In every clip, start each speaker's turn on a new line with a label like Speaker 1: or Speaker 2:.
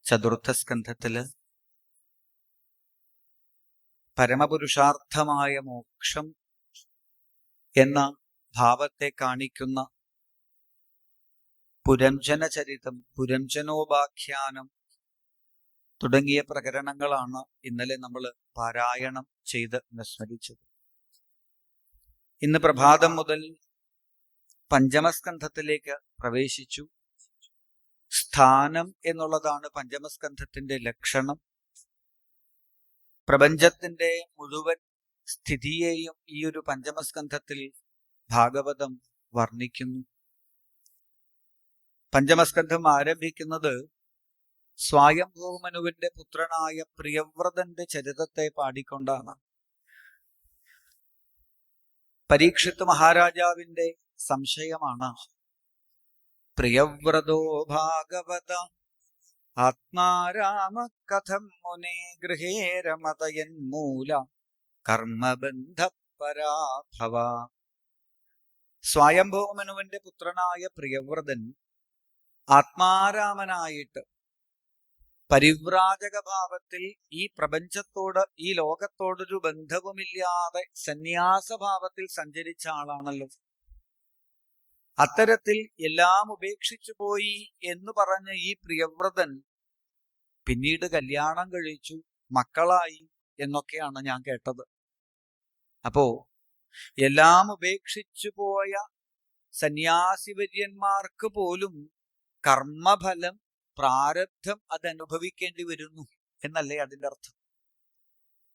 Speaker 1: ചതുർത്ഥ സ്കന്ധത്തില് പരമപുരുഷാർത്ഥമായ മോക്ഷം എന്ന ഭാവത്തെ കാണിക്കുന്ന പുരഞ്ജന ചരിതം, പുരഞ്ജനോപാഖ്യാനം തുടങ്ങിയ പ്രകരണങ്ങളാണ് ഇന്നലെ നമ്മൾ പാരായണം ചെയ്ത് വിസ്മരിച്ചത്. ഇന്ന് പ്രഭാതം മുതൽ പഞ്ചമസ്കന്ധത്തിലേക്ക് പ്രവേശിച്ചു. സ്ഥാനം എന്നുള്ളതാണ് പഞ്ചമസ്കന്ധത്തിന്റെ ലക്ഷണം. പ്രപഞ്ചത്തിന്റെ മുഴുവൻ സ്ഥിതിയെയും ഈ ഒരു പഞ്ചമസ്കന്ധത്തിൽ ഭാഗവതം വർണ്ണിക്കുന്നു. പഞ്ചമസ്കന്ധം ആരംഭിക്കുന്നത് സ്വയംഭൂമനുവിന്റെ പുത്രനായ പ്രിയവ്രതന്റെ ചരിതത്തെ പാടിക്കൊണ്ടാണ്. പരീക്ഷിത്ത് മഹാരാജാവിന്റെ സംശയമാണ്, പ്രിയവ്രതോ ഭാഗവത ആത്മാരാമ കഥം മുനെ ഗൃഹേ രമതയൻ മൂല കർമ്മബന്ധ പരാഭവ. സ്വയംഭൂമനുവിന്റെ പുത്രനായ പ്രിയവ്രതൻ ആത്മാരാമനായിട്ട് പരിവ്രാജക ഭാവത്തിൽ ഈ പ്രപഞ്ചത്തോട്, ഈ ലോകത്തോടൊരു ബന്ധവുമില്ലാതെ സന്യാസഭാവത്തിൽ സഞ്ചരിച്ച ആളാണല്ലോ. അത്തരത്തിൽ എല്ലാം ഉപേക്ഷിച്ചു പോയി എന്ന് പറഞ്ഞ ഈ പ്രിയവ്രതൻ പിന്നീട് കല്യാണം കഴിച്ചു, മക്കളായി എന്നൊക്കെയാണ് ഞാൻ കേട്ടത്. അപ്പോ എല്ലാം ഉപേക്ഷിച്ചു പോയ സന്യാസിവര്യന്മാർക്ക് പോലും കർമ്മഫലം, പ്രാരബ്ധം അതനുഭവിക്കേണ്ടി വരുന്നു എന്നല്ലേ അതിൻ്റെ അർത്ഥം.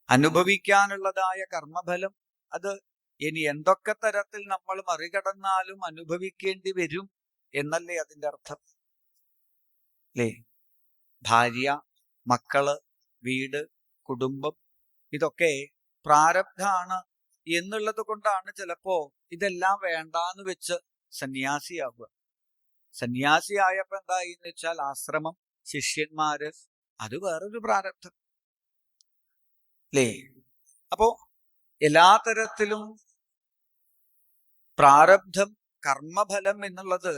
Speaker 1: അനുഭവിക്കാനുള്ളതായ കർമ്മഫലം അത് ഇനി എന്തൊക്കെ തരത്തിൽ നമ്മൾ മറികടന്നാലും അനുഭവിക്കേണ്ടി വരും എന്നല്ലേ അതിൻ്റെ അർത്ഥം. അല്ലേ? ഭാര്യ, മക്കള്, വീട്, കുടുംബം ഇതൊക്കെ പ്രാരബ്ധാണ് എന്നുള്ളത് കൊണ്ടാണ് ചിലപ്പോ ഇതെല്ലാം വേണ്ടാന്ന് വെച്ച് സന്യാസിയാവുക. സന്യാസിയായപ്പോ എന്തായി എന്ന് വെച്ചാൽ ആശ്രമം, ശിഷ്യന്മാര്, അത് വേറൊരു പ്രാരബ്ധം അല്ലേ. അപ്പോ എല്ലാ തരത്തിലും പ്രാരബ്ധം, കർമ്മഫലം എന്നുള്ളത്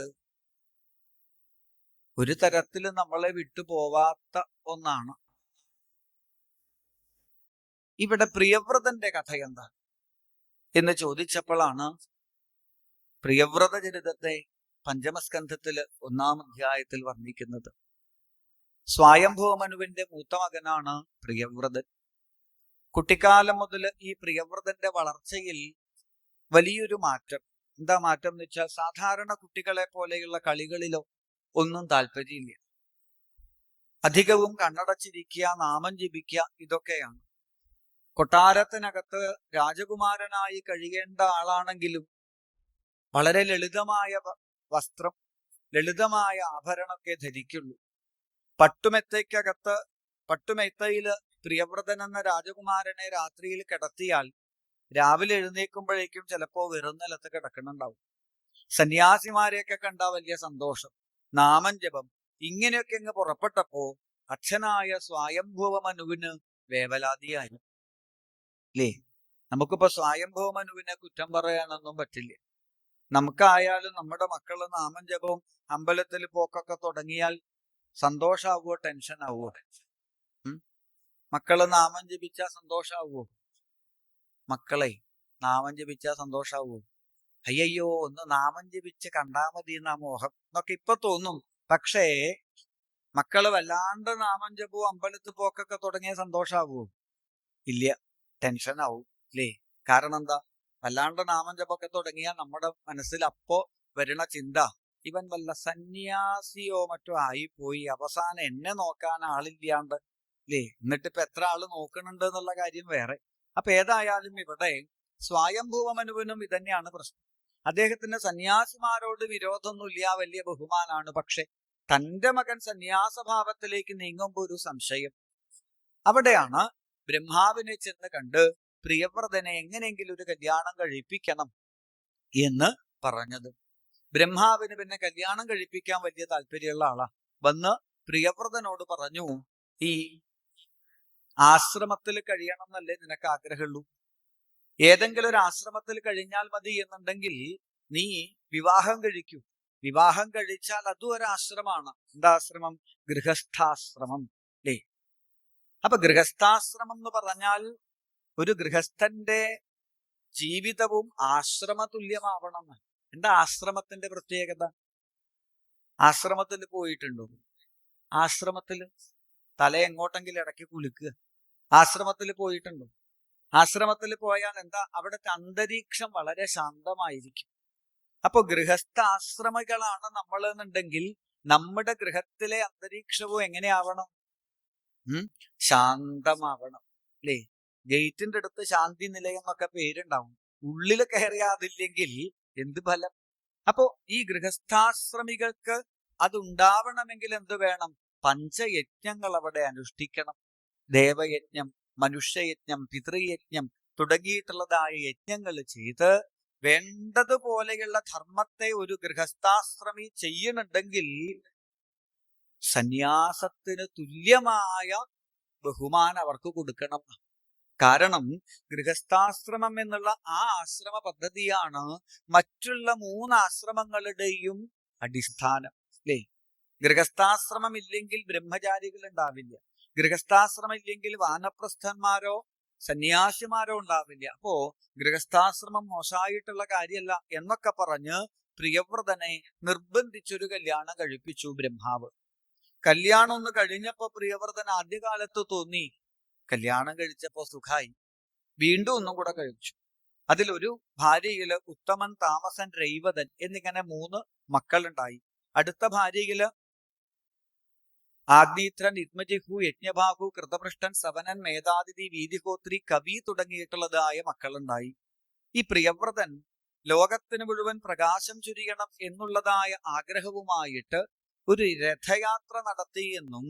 Speaker 1: ഒരു തരത്തിൽ നമ്മളെ വിട്ടുപോവാത്ത ഒന്നാണ്. ഇവിടെ പ്രിയവ്രതന്റെ കഥ എന്താ എന്ന് ചോദിച്ചപ്പോഴാണ് പ്രിയവ്രത ചരിതത്തെ പഞ്ചമസ്കന്ധത്തില് 1-ാം അധ്യായത്തിൽ വർണ്ണിക്കുന്നത്. സ്വയംഭൂമനുവിന്റെ മൂത്ത മകനാണ് പ്രിയവ്രതൻ. കുട്ടിക്കാലം മുതൽ ഈ പ്രിയവ്രതന്റെ വളർച്ചയിൽ വലിയൊരു മാറ്റം. എന്താ മാറ്റം എന്ന് വെച്ചാൽ, സാധാരണ കുട്ടികളെ പോലെയുള്ള കളികളിലോ ഒന്നും താല്പര്യമില്ല. അധികവും കണ്ണടച്ചിരിക്കുക, നാമം ജപിക്കുക, ഇതൊക്കെയാണ്. കൊട്ടാരത്തിനകത്ത് രാജകുമാരനായി കഴിയേണ്ട ആളാണെങ്കിലും വളരെ ലളിതമായ വസ്ത്രം, ലളിതമായ ആഭരണമൊക്കെ ധരിക്കുള്ളൂ. പട്ടുമെത്തയില് പ്രിയവ്രതൻ എന്ന രാജകുമാരനെ രാത്രിയിൽ കിടത്തിയാൽ രാവിലെ എഴുന്നേൽക്കുമ്പോഴേക്കും ചിലപ്പോ വെറും നിലത്ത് കിടക്കുന്നുണ്ടാവും. സന്യാസിമാരെയൊക്കെ കണ്ടാ വലിയ സന്തോഷം, നാമം ജപം, ഇങ്ങനെയൊക്കെ അങ്ങ് പുറപ്പെട്ടപ്പോ അച്ഛനായ സ്വയംഭൂവമനുവിന് വേവലാതിയായി. അല്ലേ? നമുക്കിപ്പോ സ്വയംഭൂവമനുവിനെ കുറ്റം പറയാനൊന്നും പറ്റില്ല. നമുക്കായാലും നമ്മുടെ മക്കള് നാമം ജപവും അമ്പലത്തിൽ പോക്കൊക്കെ തുടങ്ങിയാൽ സന്തോഷാവുവോ ടെൻഷൻ ആവുവോ? മക്കള് നാമം ജപിച്ചാ സന്തോഷാവുവോ? മക്കളെ നാമം ജപിച്ചാ സന്തോഷാവുവോ? അയ്യോ, ഒന്ന് നാമം ജപിച്ച് കണ്ടാ മതി എന്നാ മോഹം എന്നൊക്കെ ഇപ്പൊ തോന്നും. പക്ഷേ മക്കള് വല്ലാണ്ട് നാമം ജപവും അമ്പലത്തിൽ പോക്കൊക്കെ തുടങ്ങിയ സന്തോഷാവുവോ? ഇല്ല, ടെൻഷൻ ആവും. അല്ലേ? കാരണം എന്താ? വല്ലാണ്ട് നാമം ജപമൊക്കെ തുടങ്ങിയാൽ നമ്മുടെ മനസ്സിൽ അപ്പോ വരണ ചിന്ത, ഇവൻ വല്ല സന്യാസിയോ മറ്റോ ആയിപ്പോയി, അവസാനം എന്നെ നോക്കാൻ ആളില്ലാണ്ട്, അല്ലേ? എന്നിട്ടിപ്പോ എത്ര ആള് നോക്കണുണ്ട് എന്നുള്ള കാര്യം വേറെ. അപ്പൊ ഏതായാലും ഇവിടെ സ്വയംഭൂവമനുവിനും ഇതന്നെയാണ് പ്രശ്നം. അദ്ദേഹത്തിന് സന്യാസിമാരോട് വിരോധമൊന്നുമില്ല, വലിയ ബഹുമാനാണ്. പക്ഷെ തന്റെ മകൻ സന്യാസഭാവത്തിലേക്ക് നീങ്ങുമ്പോൾ ഒരു സംശയം. അവിടെയാണ് ബ്രഹ്മാവിനെ ചെന്ന് കണ്ട് പ്രിയവ്രതനെ എങ്ങനെയെങ്കിലും ഒരു കല്യാണം കഴിപ്പിക്കണം എന്ന് പറഞ്ഞത്. ബ്രഹ്മാവിന് പിന്നെ കല്യാണം കഴിപ്പിക്കാൻ വലിയ താല്പര്യമുള്ള ആളാ. വന്ന് പ്രിയവ്രതനോട് പറഞ്ഞു, ഈ ആശ്രമത്തിൽ കഴിയണം എന്നല്ലേ നിനക്ക് ആഗ്രഹമുള്ളൂ? ഏതെങ്കിലും ഒരു ആശ്രമത്തിൽ കഴിഞ്ഞാൽ മതി എന്നുണ്ടെങ്കിൽ നീ വിവാഹം കഴിക്കൂ. വിവാഹം കഴിച്ചാൽ അതും ഒരാശ്രമമാണ്. എന്താ ആശ്രമം? ഗൃഹസ്ഥാശ്രമം അല്ലേ? അപ്പൊ ഗൃഹസ്ഥാശ്രമം എന്ന് പറഞ്ഞാൽ ഒരു ഗൃഹസ്ഥന്റെ ജീവിതവും ആശ്രമ തുല്യമാവണം. എന്താ ആശ്രമത്തിന്റെ പ്രത്യേകത? ആശ്രമത്തിൽ പോയിട്ടുണ്ടോ? ആശ്രമത്തിൽ തല എങ്ങോട്ടെങ്കിലും ഇടയ്ക്ക് കുലുക്കുക. ആശ്രമത്തിൽ പോയിട്ടുണ്ടോ? ആശ്രമത്തിൽ പോയാൽ എന്താ? അവിടുത്തെ അന്തരീക്ഷം വളരെ ശാന്തമായിരിക്കും. അപ്പൊ ഗൃഹസ്ഥ ആശ്രമികളാണ് നമ്മൾ എന്നുണ്ടെങ്കിൽ നമ്മുടെ ഗൃഹത്തിലെ അന്തരീക്ഷവും എങ്ങനെയാവണം? ശാന്തമാവണം അല്ലേ? ഗേറ്റിന്റെ അടുത്ത് ശാന്തി നിലയം എന്നൊക്കെ പേരുണ്ടാവും. ഉള്ളിൽ കയറിയാതില്ലെങ്കിൽ എന്ത് ഫലം? അപ്പോ ഈ ഗൃഹസ്ഥാശ്രമികൾക്ക് അതുണ്ടാവണമെങ്കിൽ എന്ത് വേണം? പഞ്ചയജ്ഞങ്ങൾ അവിടെ അനുഷ്ഠിക്കണം. ദേവയജ്ഞം, മനുഷ്യയജ്ഞം, പിതൃയജ്ഞം തുടങ്ങിയിട്ടുള്ളതായ യജ്ഞങ്ങൾ ചെയ്ത് വേണ്ടതുപോലെയുള്ള ധർമ്മത്തെ ഒരു ഗൃഹസ്ഥാശ്രമി ചെയ്യുന്നുണ്ടെങ്കിൽ സന്യാസത്തിന് തുല്യമായ ബഹുമാനം അവർക്ക് കൊടുക്കണം. കാരണം ഗൃഹസ്ഥാശ്രമം എന്നുള്ള ആ ആശ്രമ പദ്ധതിയാണ് മറ്റുള്ള 3 ആശ്രമങ്ങളുടെയും അടിസ്ഥാനം അല്ലേ? ഗൃഹസ്ഥാശ്രമം ഇല്ലെങ്കിൽ ബ്രഹ്മചാരികൾ ഉണ്ടാവില്ല. ഗൃഹസ്ഥാശ്രമം ഇല്ലെങ്കിൽ വാനപ്രസ്ഥന്മാരോ സന്യാസിമാരോ ഉണ്ടാവില്ല. അപ്പോ ഗൃഹസ്ഥാശ്രമം മോശമായിട്ടുള്ള കാര്യമല്ല എന്നൊക്കെ പറഞ്ഞ് പ്രിയവ്രതനെ നിർബന്ധിച്ചൊരു കല്യാണം കഴിപ്പിച്ചു ബ്രഹ്മാവ്. കല്യാണം ഒന്ന് കഴിഞ്ഞപ്പോ പ്രിയവ്രതൻ ആദ്യകാലത്ത് തോന്നി കല്യാണം കഴിച്ചപ്പോ സുഖായി, വീണ്ടും ഒന്നും കൂടെ കഴിച്ചു. അതിലൊരു ഭാര്യയില് ഉത്തമൻ, താമസൻ, രൈവതൻ എന്നിങ്ങനെ 3 മക്കളുണ്ടായി. അടുത്ത ഭാര്യയില് ആഗ്നീത്രൻ, യുഗ്മജിഹു, യജ്ഞഭാഗു, കൃതപൃഷ്ടൻ, സവനൻ, മേധാതിഥി, വീതിഹോത്രി, കവി തുടങ്ങിയിട്ടുള്ളതായ മക്കളുണ്ടായി. ഈ പ്രിയവ്രതൻ ലോകത്തിന് മുഴുവൻ പ്രകാശം ചൊരിയണം എന്നുള്ളതായ ആഗ്രഹവുമായിട്ട് ഒരു രഥയാത്ര നടത്തി എന്നും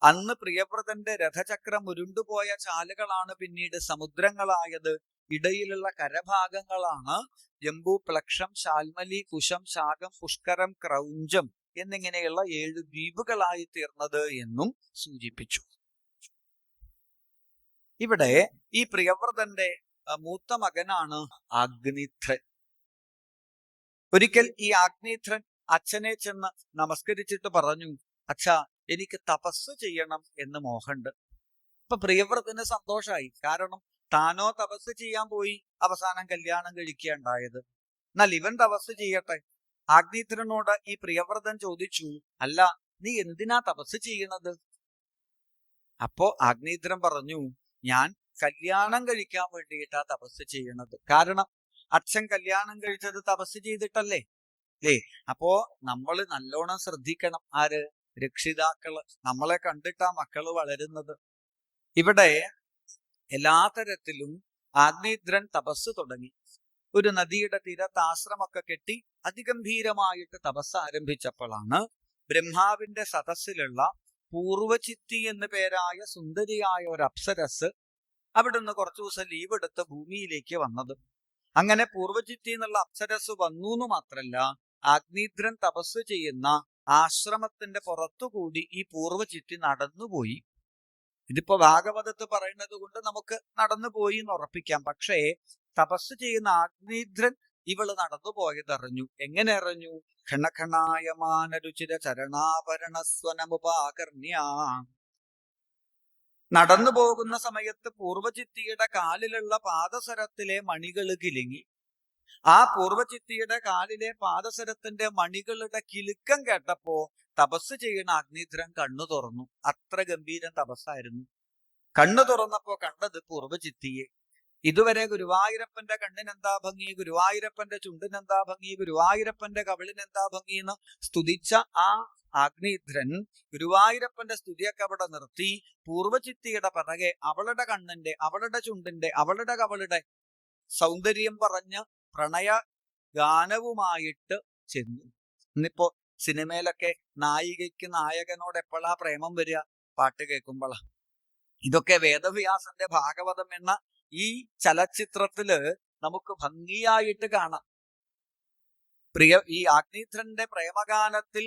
Speaker 1: അന്ന് പ്രിയവ്രതന്റെ രഥചക്രം ഉരുണ്ടുപോയ ചാലുകളാണ് പിന്നീട് സമുദ്രങ്ങളായത്. ഇടയിലുള്ള കരഭാഗങ്ങളാണ് ജംബു, പ്ലക്ഷം, ശാൽമലി, കുശം, ശാകം, പുഷ്കരം, ക്രൗഞ്ചം എന്നിങ്ങനെയുള്ള 7 ദ്വീപുകളായി തീർന്നത് എന്നും സൂചിപ്പിച്ചു. ഇവിടെ ഈ പ്രിയവ്രതന്റെ മൂത്ത മകനാണ് ആഗ്നീത്രൻ. ഒരിക്കൽ ഈ ആഗ്നീത്രൻ അച്ഛനെ ചെന്ന് നമസ്കരിച്ചിട്ട് പറഞ്ഞു, അച്ഛാ, എനിക്ക് തപസ് ചെയ്യണം എന്ന് മോഹമുണ്ട്. ഇപ്പൊ പ്രിയവ്രതന് സന്തോഷമായി. കാരണം താനോ തപസ് ചെയ്യാൻ പോയി അവസാനം കല്യാണം കഴിക്കുകയുണ്ടായത്. എന്നാൽ ഇവൻ തപസ് ചെയ്യട്ടെ. ആഗ്നീത്രനോട് ഈ പ്രിയവ്രതൻ ചോദിച്ചു, അല്ല, നീ എന്തിനാ തപസ് ചെയ്യണത്? അപ്പോ ആഗ്നീത്രൻ പറഞ്ഞു, ഞാൻ കല്യാണം കഴിക്കാൻ വേണ്ടിയിട്ടാ തപസ് ചെയ്യണത്. കാരണം അച്ഛൻ കല്യാണം കഴിച്ചത് തപസ് ചെയ്തിട്ടല്ലേ അല്ലേ? അപ്പോ നമ്മൾ നല്ലോണം ശ്രദ്ധിക്കണം. ആര്? രക്ഷിതാക്കള്. നമ്മളെ കണ്ടിട്ടാ മക്കള് വളരുന്നത്. ഇവിടെ എല്ലാ തരത്തിലും ആഗ്നീത്രൻ തപസ് തുടങ്ങി. ഒരു നദിയുടെ തീരത്ത് ആശ്രമൊക്കെ കെട്ടി അതിഗംഭീരമായിട്ട് തപസ് ആരംഭിച്ചപ്പോഴാണ് ബ്രഹ്മാവിന്റെ സദസ്സിലുള്ള പൂർവചിത്തി എന്നു പേരായ സുന്ദരിയായ ഒരു അപ്സരസ് അവിടുന്ന് കുറച്ചു ദിവസം ലീവ് എടുത്ത് ഭൂമിയിലേക്ക് വന്നത്. അങ്ങനെ പൂർവചിത്തി എന്നുള്ള അപ്സരസ് വന്നു എന്ന് മാത്രല്ല, ആഗ്നീത്രൻ തപസ് ചെയ്യുന്ന ആശ്രമത്തിന്റെ പുറത്തുകൂടി ഈ പൂർവചിത്തി നടന്നുപോയി. ഇതിപ്പോ ഭാഗവതത്ത് പറയുന്നത് കൊണ്ട് നമുക്ക് നടന്നുപോയി എന്ന് ഉറപ്പിക്കാം. പക്ഷേ തപസ് ചെയ്യുന്ന ആഗ്നീത്രൻ ഇവള് നടന്നു പോയതറിഞ്ഞു. എങ്ങനെ അറിഞ്ഞു? ഖണഖണായമാനരുചിര ചരണാഭരണസ്വനമുപാകർണ്യ. നടന്നു പോകുന്ന സമയത്ത് പൂർവചിത്തിയുടെ കാലിലുള്ള പാദസരത്തിലെ മണികൾ കിലുങ്ങി. ആ പൂർവചിത്തിയുടെ കാലിലെ പാദസരത്തിന്റെ മണികളുടെ കിലുക്കം കേട്ടപ്പോ തപസ് ചെയ്യുന്ന അഗ്നിധ്രൻ കണ്ണു തുറന്നു. അത്ര ഗംഭീരം തപസ്സായിരുന്നു. കണ്ണു തുറന്നപ്പോ കണ്ടത് പൂർവചിത്തിയെ. ഇതുവരെ ഗുരുവായൂരപ്പന്റെ കണ്ണിനെന്താ ഭംഗി, ഗുരുവായൂരപ്പന്റെ ചുണ്ടിനെന്താ ഭംഗി, ഗുരുവായൂരപ്പന്റെ കവിളിനെന്താ ഭംഗി എന്ന് സ്തുതിച്ച ആ അഗ്നിധ്രൻ ഗുരുവായൂരപ്പന്റെ സ്തുതിയൊക്കെ അവിടെ നിർത്തി പൂർവചിത്തിയുടെ പിറകെ അവളുടെ കണ്ണിന്റെ, അവളുടെ ചുണ്ടിന്റെ, അവളുടെ കവളുടെ സൗന്ദര്യം പറഞ്ഞ് പ്രണയ ഗാനവുമായിട്ട് ചെന്നു. ഇന്നിപ്പോ സിനിമയിലൊക്കെ നായികയ്ക്ക് നായകനോട് എപ്പോഴാ പ്രേമം വരിക? പാട്ട് കേൾക്കുമ്പോഴാ. ഇതൊക്കെ വേദവ്യാസന്റെ ഭാഗവതം എന്ന ഈ ചലച്ചിത്രത്തില് നമുക്ക് ഭംഗിയായിട്ട് കാണാം. ഈ അഗ്നിധ്രന്റെ പ്രേമഗാനത്തിൽ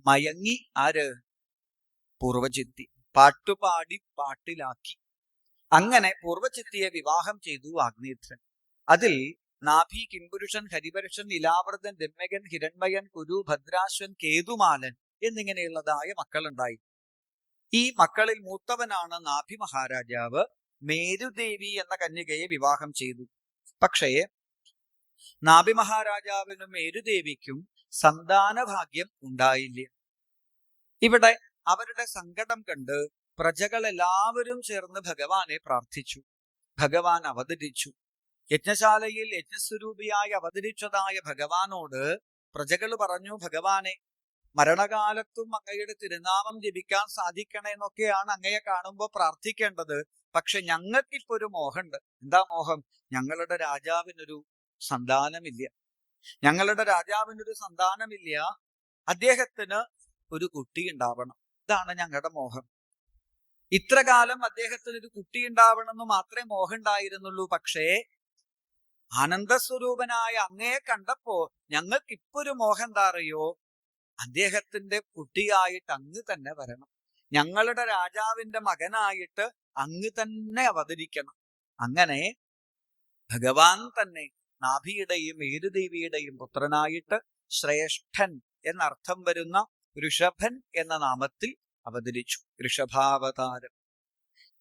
Speaker 1: മയങ്ങി ആര്? പൂർവചിത്തി. പാട്ടുപാടി പാട്ടിലാക്കി. അങ്ങനെ പൂർവചിത്തിയെ വിവാഹം ചെയ്തു അഗ്നിധ്രൻ. അതിൽ നാഭി, കിംപുരുഷൻ, ഹരിപരുഷൻ, ഇലാവൃതൻ, രമ്യകൻ, ഹിരൺമയൻ, കുരു, ഭദ്രാശ്വൻ, കേതുമാലൻ എന്നിങ്ങനെയുള്ളതായ മക്കളുണ്ടായി. ഈ മക്കളിൽ മൂത്തവനാണ് നാഭി മഹാരാജാവ്. മേരുദേവി എന്ന കന്യകയെ വിവാഹം ചെയ്തു. പക്ഷേ നാഭി മഹാരാജാവിനും മേരുദേവിക്കും സന്താനഭാഗ്യം ഉണ്ടായില്ല. ഇവിടെ അവരുടെ സങ്കടം കണ്ട് പ്രജകളെല്ലാവരും ചേർന്ന് ഭഗവാനെ പ്രാർത്ഥിച്ചു. ഭഗവാൻ അവതരിച്ചു. യജ്ഞശാലയിൽ യജ്ഞസ്വരൂപിയായി അവതരിച്ചതായ ഭഗവാനോട് പ്രജകൾ പറഞ്ഞു, ഭഗവാനെ, മരണകാലത്തും അങ്ങയുടെ തിരുനാമം ജപിക്കാൻ സാധിക്കണമെന്നൊക്കെയാണ് അങ്ങയെ കാണുമ്പോൾ പ്രാർത്ഥിക്കേണ്ടത്. പക്ഷെ ഞങ്ങൾക്കിപ്പോ ഒരു മോഹമുണ്ട്. എന്താ മോഹം? ഞങ്ങളുടെ രാജാവിനൊരു സന്താനമില്ല. അദ്ദേഹത്തിന് ഒരു കുട്ടി ഉണ്ടാവണം. ഇതാണ് ഞങ്ങളുടെ മോഹം. ഇത്ര കാലം അദ്ദേഹത്തിന് ഒരു കുട്ടി ഉണ്ടാവണമെന്ന് മാത്രമേ മോഹം ഉണ്ടായിരുന്നുള്ളൂ. പക്ഷേ ആനന്ദസ്വരൂപനായ അങ്ങയെ കണ്ടപ്പോ ഞങ്ങൾക്ക് ഇപ്പൊ ഒരു മോഹം എന്താ അറിയോ? അദ്ദേഹത്തിന്റെ കുട്ടിയായിട്ട് അങ്ങ് തന്നെ വരണം. ഞങ്ങളുടെ രാജാവിന്റെ മകനായിട്ട് അങ്ങ് തന്നെ അവതരിക്കണം. അങ്ങനെ ഭഗവാൻ തന്നെ നാഭിയുടെയും മേരുദേവിയുടെയും പുത്രനായിട്ട് ശ്രേഷ്ഠൻ എന്നർത്ഥം വരുന്ന ഋഷഭൻ എന്ന നാമത്തിൽ അവതരിച്ചു. ഋഷഭാവതാരം.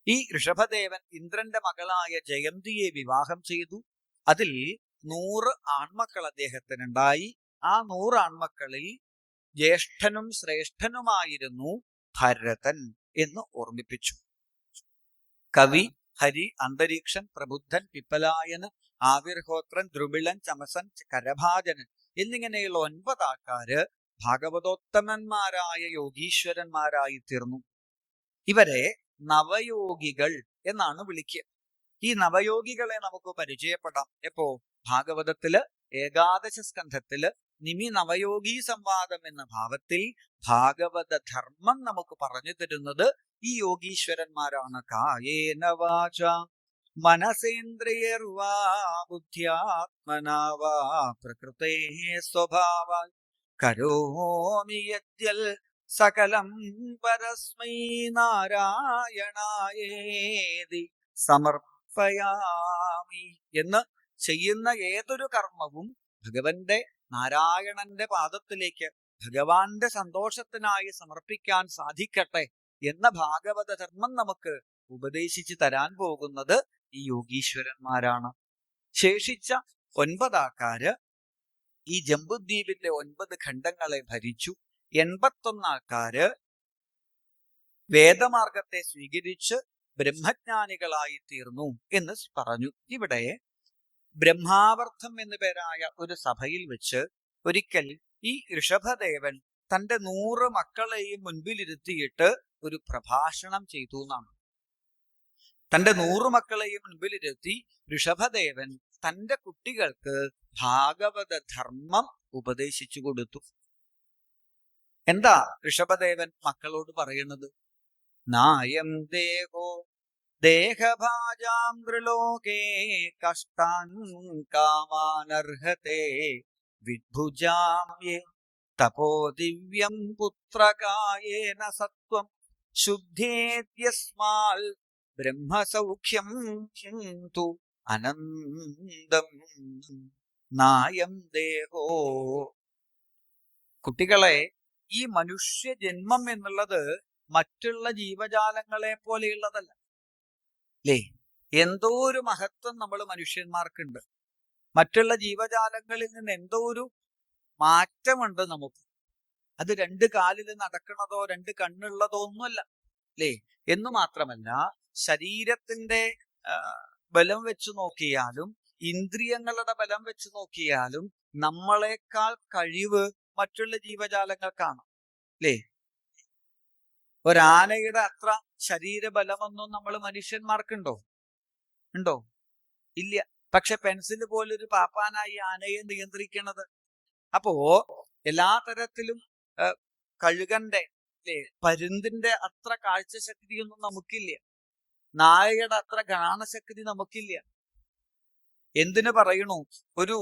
Speaker 1: ഈ ഋഷഭദേവൻ ഇന്ദ്രന്റെ മകളായ ജയന്തിയെ വിവാഹം ചെയ്തു. അതിൽ 100 ആൺമക്കൾ അദ്ദേഹത്തിനുണ്ടായി. ആ 100 ആൺമക്കളിൽ ജ്യേഷ്ഠനും ശ്രേഷ്ഠനുമായിരുന്നു ഭരതൻ എന്ന് ഓർമ്മിപ്പിച്ചു. കവി, ഹരി, അന്തരീക്ഷൻ, പ്രബുദ്ധൻ, പിപ്പലായന്, ആവിർഹോത്രൻ, ദ്രുബിളൻ, ചമസൻ, കരഭാജനൻ എന്നിങ്ങനെയുള്ള 9 ആൾക്കാര് ഭാഗവതോത്തമന്മാരായ യോഗീശ്വരന്മാരായി തീർന്നു. ഇവരെ നവയോഗികൾ എന്നാണ് വിളിക്കുക. ഈ നവയോഗികളെ നമുക്ക് പരിചയപ്പെടാം. എപ്പോ? ഭാഗവതത്തില് ഏകാദശ സ്കന്ധത്തില് നിമി നവയോഗി സംവാദം എന്ന ഭാവത്തിൽ ഭാഗവത ധർമ്മം നമുക്ക് പറഞ്ഞു തരുന്നത് ഈ യോഗീശ്വരന്മാരാണ്. കായേന വാച മനസേന്ദ്രിയർവാ ബുദ്ധ്യാത്മനാ വാ പ്രകൃതേ സ്വഭാവാൽ കരോമി യദ്യൽ സകലം പരസ്മൈ നാരായണായേതി സമർപ്പയാമി എന്ന് ചെയ്യുന്ന ഏതൊരു കർമ്മവും ഭഗവന്റെ നാരായണന്റെ പാദത്തിലേക്ക് ഭഗവാന്റെ സന്തോഷത്തിനായി സമർപ്പിക്കാൻ സാധിക്കട്ടെ എന്ന ഭാഗവത ധർമ്മം നമുക്ക് ഉപദേശിച്ചു തരാൻ പോകുന്നത് ഈ യോഗീശ്വരന്മാരാണ്. ശേഷിച്ച 9 ആൾക്കാര് ഈ ജംബുദ്വീപിന്റെ 9 ഖണ്ഡങ്ങളെ ഭരിച്ചു. 81 ആൾക്കാര് വേദമാർഗത്തെ സ്വീകരിച്ച് ബ്രഹ്മജ്ഞാനികളായി തീർന്നു എന്ന് പറഞ്ഞു. ഇവിടെ ബ്രഹ്മാവർത്തം എന്നു പേരായ ഒരു സഭയിൽ വെച്ച് ഒരിക്കൽ ഈ ഋഷഭദേവൻ തന്റെ 100 മക്കളെയും മുൻപിലിരുത്തിയിട്ട് ഒരു പ്രഭാഷണം ചെയ്തു എന്നാണ്. തന്റെ 100 മക്കളെയും മുൻപിലിരുത്തി ഋഷഭദേവൻ തന്റെ കുട്ടികൾക്ക് ഭാഗവത ധർമ്മം ഉപദേശിച്ചു കൊടുത്തു. എന്താ ഋഷഭദേവൻ മക്കളോട് പറയുന്നത്? നായം ദേഹോ ദേഹഭാജാം ത്രിലോകേ കഷ്ടാൻ കാമാനർഹതേ വിദ്ഭുജാം യേ തപോ ദിവ്യം പുത്രകായേന സത്വം ശുദ്ധേത്യസ്മാൽ ബ്രഹ്മസൗഖ്യം തു അനന്തം നായം ദേഹോ. കുട്ടികളെ, ഈ മനുഷ്യ ജന്മം എന്നുള്ളത് മറ്റുള്ള ജീവജാലങ്ങളെ പോലെയുള്ളതല്ല. അല്ലേ? എന്തോ ഒരു മഹത്വം നമ്മൾ മനുഷ്യന്മാർക്കുണ്ട്. മറ്റുള്ള ജീവജാലങ്ങളിൽ നിന്ന് എന്തോ ഒരു മാറ്റമുണ്ട് നമുക്ക്. അത് 2 കാലിൽ നടക്കണതോ 2 കണ്ണുള്ളതോ ഒന്നുമല്ല. അല്ലേ? എന്നു മാത്രമല്ല, ശരീരത്തിന്റെ ബലം വെച്ച് നോക്കിയാലും ഇന്ദ്രിയങ്ങളുടെ ബലം വെച്ച് നോക്കിയാലും നമ്മളെക്കാൾ കഴിവ് മറ്റുള്ള ജീവജാലങ്ങൾക്കാണ്. അല്ലേ? ഒരാനയുടെ അത്ര ശരീരബലമൊന്നും നമ്മൾ മനുഷ്യന്മാർക്കുണ്ടോ? ഉണ്ടോ? ഇല്ല. പക്ഷെ പെൻസിൽ പോലൊരു പാപ്പാനായി ആനയെ നിയന്ത്രിക്കണത്. അപ്പോ എല്ലാ തരത്തിലും കഴുകന്റെ, അല്ലേ, പരുന്തിന്റെ അത്ര കാഴ്ചശക്തിയൊന്നും നമുക്കില്ല. നായയുടെ അത്ര ഘ്രാണശക്തി നമുക്കില്ല. എന്തിനു പറയണു? ഒരു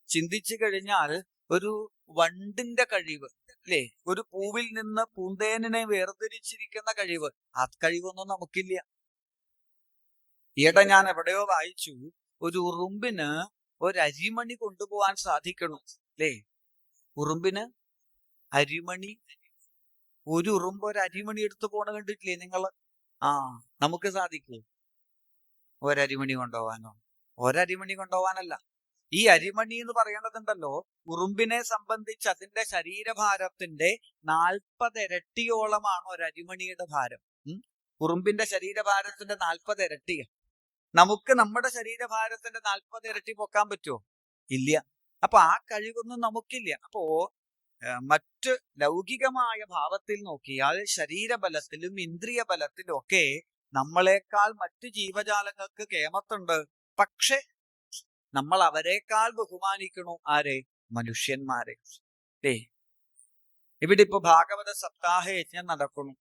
Speaker 1: ചിന്തിച്ചു കഴിഞ്ഞാൽ ഒരു വണ്ടിന്റെ കഴിവ്, അല്ലേ, ഒരു പൂവിൽ നിന്ന് പൂന്തേനിനെ വേർതിരിച്ചിരിക്കുന്ന കഴിവ്, ആ കഴിവൊന്നും നമുക്കില്ല. ഈയിടെ ഞാൻ എവിടെയോ വായിച്ചു, ഒരു ഉറുമ്പിന് ഒരു അരിമണി കൊണ്ടുപോകാൻ സാധിക്കണം അല്ലേ? ഉറുമ്പിന് അരിമണി, ഒരു ഉറുമ്പ് ഒരു അരിമണി എടുത്തു പോണ കണ്ടിട്ടില്ലേ നിങ്ങള്? ആ, നമുക്ക് സാധിക്കൂ ഒരരിമണി കൊണ്ടുപോകാനോ? ഒരരിമണി കൊണ്ടുപോകാനല്ല. ഈ അരിമണി എന്ന് പറയണതുണ്ടല്ലോ, ഉറുമ്പിനെ സംബന്ധിച്ച് അതിന്റെ ശരീരഭാരത്തിന്റെ 40 ഇരട്ടിയോളമാണ് ഒരരിമണിയുടെ ഭാരം. ഉറുമ്പിന്റെ ശരീരഭാരത്തിന്റെ 40 ഇരട്ടിയ. നമുക്ക് നമ്മുടെ ശരീരഭാരത്തിന്റെ 40 ഇരട്ടി പൊക്കാൻ പറ്റുമോ? ഇല്ല. അപ്പൊ ആ കഴിവൊന്നും നമുക്കില്ല. അപ്പോ മറ്റ് ലൗകികമായ ഭാവത്തിൽ നോക്കിയാൽ ശരീരബലത്തിലും ഇന്ദ്രിയ ബലത്തിലും ഒക്കെ നമ്മളെക്കാൾ മറ്റു ജീവജാലങ്ങൾക്ക് കേമത്തുണ്ട്. പക്ഷെ നമ്മൾ അവരെക്കാൾ ബഹുമാനിക്കണു ആരെ? മനുഷ്യന്മാരെ. ഇവിടെ ഇപ്പൊ ഭാഗവത സപ്താഹ യജ്ഞം നടക്കുന്നു.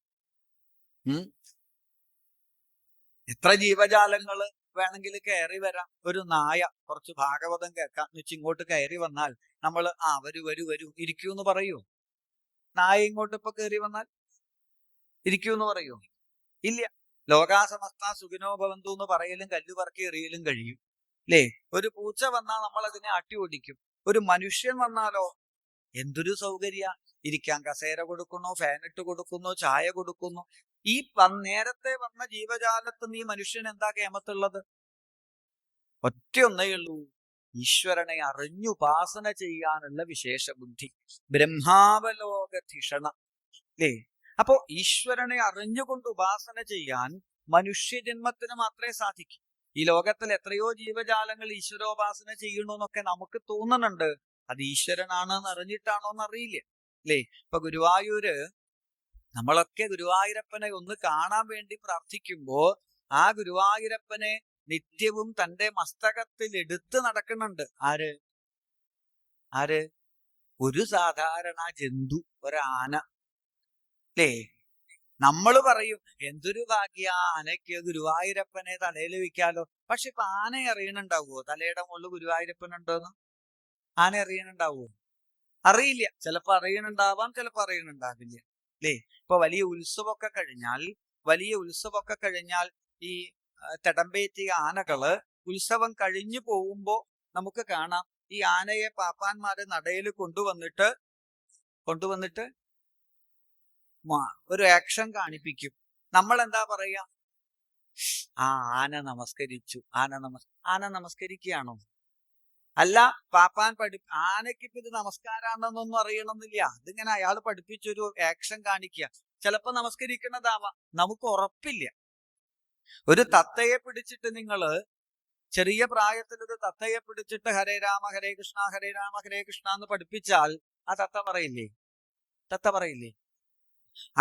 Speaker 1: എത്ര ജീവജാലങ്ങള് വേണമെങ്കിൽ കയറി വരാം. ഒരു നായ കുറച്ച് ഭാഗവതം കേൾക്കാം എന്ന് വെച്ച് ഇങ്ങോട്ട് കയറി വന്നാൽ നമ്മൾ വരൂ ഇരിക്കൂ എന്ന് പറയൂ? നായ ഇങ്ങോട്ട് ഇപ്പൊ കയറി വന്നാൽ ഇരിക്കൂ എന്ന് പറയൂ? ഇല്ല. ലോകാസമസ്ത സുഖിനോ ഭവന്തു എന്ന് പറയലും കല്ലുപറക്കി എറിയലും കഴിയും അല്ലേ? ഒരു പൂച്ച വന്നാൽ നമ്മൾ അതിനെ ആട്ടി ഓടിക്കും. ഒരു മനുഷ്യൻ വന്നാലോ എന്തൊരു സൗകര്യ! ഇരിക്കാൻ കസേര കൊടുക്കുന്നു, ഫാൻ ഇട്ട് കൊടുക്കുന്നു, ചായ കൊടുക്കുന്നു. ഈ നേരത്തെ വന്ന ജീവജാലത്ത് നീ മനുഷ്യൻ എന്താ കേമത്തുള്ളത്? ഒറ്റയൊന്നേ ഉള്ളൂ, ഈശ്വരനെ അറിഞ്ഞുപാസന ചെയ്യാനുള്ള വിശേഷ ബുദ്ധി, ബ്രഹ്മാവലോകധിഷണ അല്ലേ? അപ്പോ ഈശ്വരനെ അറിഞ്ഞുകൊണ്ട് ഉപാസന ചെയ്യാൻ മനുഷ്യജന്മത്തിന് മാത്രമേ സാധിക്കൂ. ഈ ലോകത്തിൽ എത്രയോ ജീവജാലങ്ങൾ ഈശ്വരോപാസന ചെയ്യണമെന്നൊക്കെ നമുക്ക് തോന്നുന്നുണ്ട്. അത് ഈശ്വരനാണെന്ന് അറിഞ്ഞിട്ടാണോ എന്നറിയില്ല അല്ലേ? ഇപ്പൊ ഗുരുവായൂര് നമ്മളൊക്കെ ഗുരുവായൂരപ്പനെ ഒന്ന് കാണാൻ വേണ്ടി പ്രാർത്ഥിക്കുമ്പോ ആ ഗുരുവായൂരപ്പനെ നിത്യവും തന്റെ മസ്തകത്തിൽ എടുത്ത് നടക്കുന്നുണ്ട്. ആര്? ഒരു സാധാരണ ജന്തു, ഒരാന അല്ലേ? നമ്മൾ പറയും എന്തൊരു ഭാഗ്യ, ആനയ്ക്ക് ഗുരുവായൂരപ്പനെ തലയിൽ വെക്കാലോ. പക്ഷെ ഇപ്പൊ ആന അറിയണുണ്ടാവുമോ തലയുടെ മുകളിൽ ഗുരുവായൂരപ്പനുണ്ടോന്ന്? ആന അറിയണുണ്ടാവുമോ? അറിയില്ല. ചിലപ്പോ അറിയണുണ്ടാവാം, ചിലപ്പോ അറിയണുണ്ടാവില്ല അല്ലേ? ഇപ്പൊ വലിയ ഉത്സവമൊക്കെ കഴിഞ്ഞാൽ ഈ തിടമ്പേറ്റിയ ആനകള് ഉത്സവം കഴിഞ്ഞു പോകുമ്പോ നമുക്ക് കാണാം, ഈ ആനയെ പാപ്പാന്മാര് നടയിൽ കൊണ്ടുവന്നിട്ട് ഒരു ആക്ഷൻ കാണിപ്പിക്കും. നമ്മൾ എന്താ പറയാ? ആന നമസ്കരിച്ചു. ആന നമസ്കരിക്കുകയാണോ? അല്ല, പാപ്പാൻ ആനയ്ക്ക് ഇപ്പൊ ഇത് നമസ്കാരാണെന്നൊന്നും അറിയണമെന്നില്ല. അതിങ്ങനെ അയാൾ പഠിപ്പിച്ചൊരു ആക്ഷൻ കാണിക്കുക. ചിലപ്പോ നമസ്കരിക്കണതാവാം, നമുക്ക് ഉറപ്പില്ല. ഒരു തത്തയെ പിടിച്ചിട്ട് നിങ്ങള് ചെറിയ പ്രായത്തിൽ ഒരു തത്തയെ പിടിച്ചിട്ട് ഹരേ രാമ ഹരേ കൃഷ്ണ ഹരേ രാമ ഹരേ കൃഷ്ണ എന്ന് പഠിപ്പിച്ചാൽ ആ തത്ത പറയില്ലേ?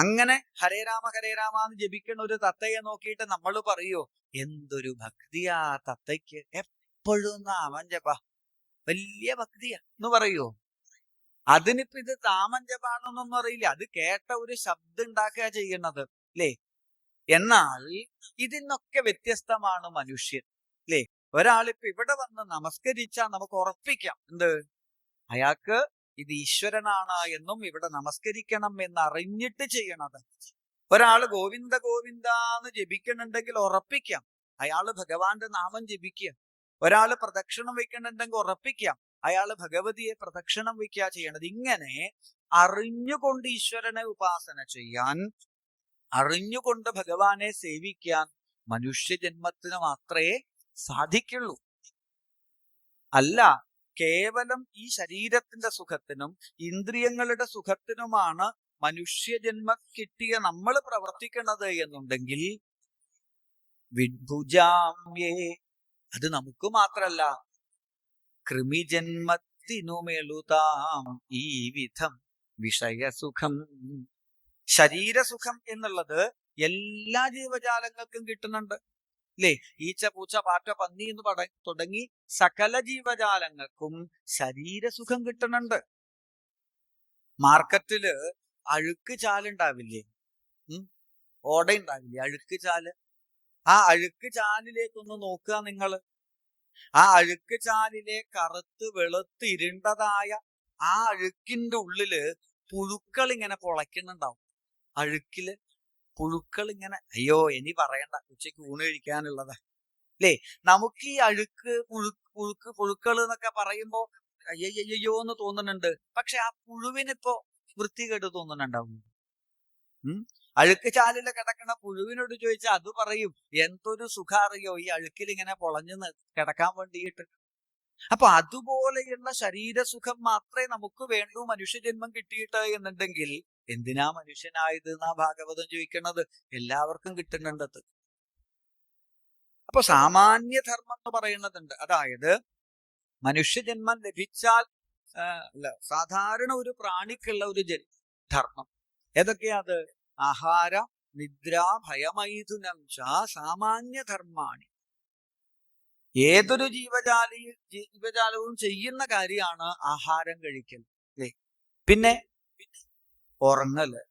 Speaker 1: അങ്ങനെ ഹരേ രാമ എന്ന് ജപിക്കുന്ന ഒരു തത്തയെ നോക്കിയിട്ട് നമ്മൾ പറയോ എന്തൊരു ഭക്തിയാ തത്തയ്ക്ക്, എപ്പോഴും നാമം ജപ, വലിയ ഭക്തിയാ എന്ന് പറയോ? അതിനിപ്പോ ഇത് നാമം ജപാണെന്നൊന്നും അറിയില്ല. അത് കേട്ട ഒരു ശബ്ദം ഉണ്ടാക്കുക ചെയ്യുന്നത് അല്ലേ? എന്നാൽ ഇതിന്നൊക്കെ വ്യത്യസ്തമാണ് മനുഷ്യൻ അല്ലേ? ഒരാളിപ്പോ ഇവിടെ വന്ന് നമസ്കരിച്ചാൽ നമുക്ക് ഉറപ്പിക്കാം എന്ത്? അയാൾക്ക് ഇത് ഈശ്വരനാണ് എന്നും ഇവിടെ നമസ്കരിക്കണം എന്ന് അറിഞ്ഞിട്ട് ചെയ്യണത്. ഒരാള് ഗോവിന്ദ ഗോവിന്ദ എന്ന് ജപിക്കുന്നുണ്ടെങ്കിൽ ഉറപ്പിക്കാം അയാള് ഭഗവാന്റെ നാമം ജപിക്കുക. ഒരാള് പ്രദക്ഷിണം വെക്കുന്നുണ്ടെങ്കിൽ ഉറപ്പിക്കാം അയാള് ഭഗവതിയെ പ്രദക്ഷിണം വെക്കുക ചെയ്യണത്. ഇങ്ങനെ അറിഞ്ഞുകൊണ്ട് ഈശ്വരനെ ഉപാസന ചെയ്യാൻ, അറിഞ്ഞുകൊണ്ട് ഭഗവാനെ സേവിക്കാൻ മനുഷ്യജന്മത്തിന് മാത്രമേ സാധിക്കുള്ളൂ. അല്ല കേവലം ഈ ശരീരത്തിന്റെ സുഖത്തിനും ഇന്ദ്രിയങ്ങളുടെ സുഖത്തിനുമാണ് മനുഷ്യജന്മം കിട്ടിയ നമ്മൾ പ്രവർത്തിക്കുന്നത് എന്നുണ്ടെങ്കിൽ വിഡ്ഭുജാമ്യേ, അത് നമുക്ക് മാത്രല്ല കൃമിജന്മത്തിനുമെളുതാം ഈ വിധം വിഷയസുഖം. ശരീരസുഖം എന്നുള്ളത് എല്ലാ ജീവജാലങ്ങൾക്കും കിട്ടുന്നുണ്ട് അല്ലേ? ഈച്ച, പൂച്ച, പാറ്റ, പന്നി എന്ന് തുടങ്ങി സകല ജീവജാലങ്ങൾക്കും ശരീരസുഖം കിട്ടുന്നുണ്ട്. മാർക്കറ്റില് അഴുക്ക് ചാലുണ്ടാവില്ലേ? ഓടയുണ്ടാവില്ലേ അഴുക്ക് ചാല്? ആ അഴുക്ക് ചാലിലേക്കൊന്ന് നോക്കുക നിങ്ങള്. ആ അഴുക്ക് ചാലിലെ കറുത്ത് വെളുത്ത് ഇരുണ്ടതായ ആ അഴുക്കിന്റെ ഉള്ളില് പുഴുക്കൾ ഇങ്ങനെ പൊളയ്ക്കുന്നുണ്ടാവും. അഴുക്കില് പുഴുക്കൾ ഇങ്ങനെ, അയ്യോ ഇനി പറയണ്ട, ഉച്ചയ്ക്ക് ഊണ് കഴിക്കാനുള്ളതാ അല്ലേ? നമുക്ക് ഈ അഴുക്ക് പുഴുക്കൾ എന്നൊക്കെ പറയുമ്പോ അയ്യോ എന്ന് തോന്നുന്നുണ്ട്. പക്ഷെ ആ പുഴുവിനിപ്പോ വൃത്തികേട് തോന്നുന്നുണ്ടാവും. അഴുക്ക് ചാലില് കിടക്കണ പുഴുവിനോട് ചോദിച്ചാൽ അത് പറയും എന്തൊരു സുഖം അറിയോ ഈ അഴുക്കിൽ ഇങ്ങനെ പൊളഞ്ഞു കിടക്കാൻ വേണ്ടിയിട്ട്. അപ്പൊ അതുപോലെയുള്ള ശരീരസുഖം മാത്രമേ നമുക്ക് വേണ്ടൂ മനുഷ്യജന്മം കിട്ടിയിട്ട് എന്നുണ്ടെങ്കിൽ എന്തിനാ മനുഷ്യനായത് എന്നാ ഭാഗവതം ചോദിക്കണത്. എല്ലാവർക്കും കിട്ടുന്നുണ്ടത്. അപ്പൊ സാമാന്യധർമ്മം എന്ന് പറയുന്നതുണ്ട്. അതായത് മനുഷ്യജന്മം ലഭിച്ചാൽ അല്ല, സാധാരണ ഒരു പ്രാണിക്കുള്ള ഒരു ധർമ്മം ഏതൊക്കെയാ അത്? ആഹാര നിദ്ര ഭയമൈഥുനം ച സാമാന്യധർമാണി. ഏതൊരു ജീവജാലവും ചെയ്യുന്ന കാര്യമാണ് ആഹാരം കഴിക്കൽ, അല്ലേ? പിന്നെ ഉറങ്ങല്,